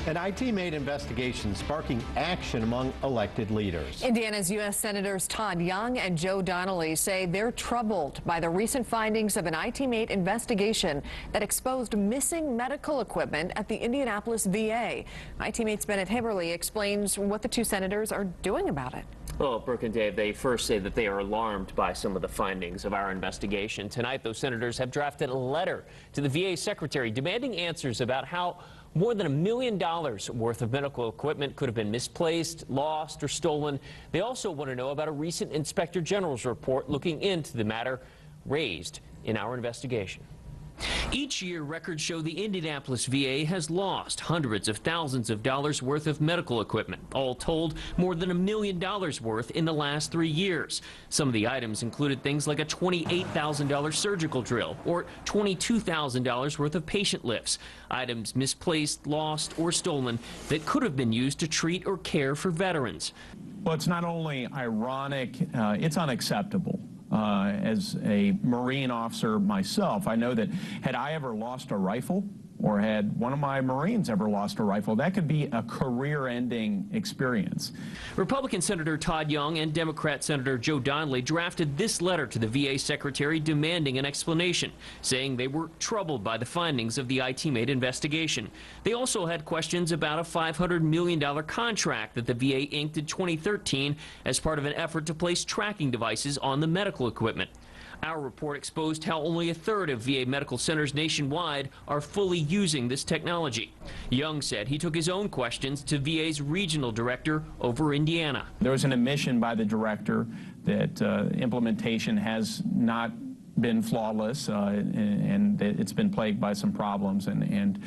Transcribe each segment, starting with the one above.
An IT-made investigation sparking action among elected leaders. Indiana's U.S. Senators Todd Young and Joe Donnelly say they're troubled by the recent findings of an IT-made investigation that exposed missing medical equipment at the Indianapolis VA. IT-mate's Bennett Haberly explains what the two senators are doing about it. Well, Brooke and Dave, they first say that they are alarmed by some of the findings of our investigation. Tonight, those senators have drafted a letter to the VA secretary demanding answers about how more than $1 million worth of medical equipment could have been misplaced, lost, or stolen. They also want to know about a recent Inspector General's report looking into the matter raised in our investigation. Each year, records show the Indianapolis VA has lost hundreds of thousands of dollars worth of medical equipment. All told, more than $1 million worth in the last 3 years. Some of the items included things like a $28,000 surgical drill or $22,000 worth of patient lifts. Items misplaced, lost, or stolen that could have been used to treat or care for veterans. Well, it's not only ironic, it's unacceptable. As a Marine officer myself, I know that had I ever lost a rifle, or had one of my Marines ever lost a rifle, that could be a career-ending experience. Republican Senator Todd Young and Democrat Senator Joe Donnelly drafted this letter to the VA secretary demanding an explanation, saying they were troubled by the findings of the IT-made investigation. They also had questions about a $500 million contract that the VA inked in 2013 as part of an effort to place tracking devices on the medical equipment. Our report exposed how only a third of VA medical centers nationwide are fully using this technology. Young said he took his own questions to VA's regional director over Indiana. There was an admission by the director that implementation has not been flawless and it's been plagued by some problems, and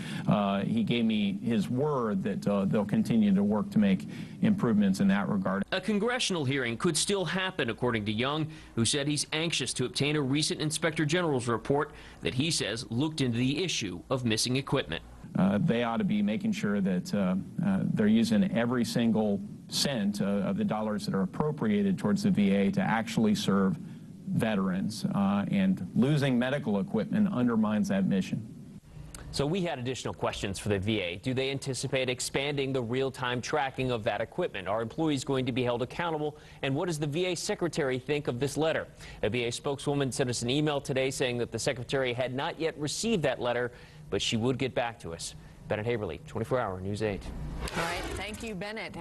he gave me his word that they'll continue to work to make improvements in that regard. A congressional hearing could still happen, according to Young, who said he's anxious to obtain a recent Inspector General's report that he says looked into the issue of missing equipment. They ought to be making sure that they're using every single cent of the dollars that are appropriated towards the VA to actually serve veterans, and losing medical equipment undermines that mission. So we had additional questions for the VA. Do they anticipate expanding the real-time tracking of that equipment? Are employees going to be held accountable? And what does the VA secretary think of this letter? A VA spokeswoman sent us an email today saying that the secretary had not yet received that letter, but she would get back to us. Bennett Haberly, 24 Hour News 8. All right, thank you, Bennett.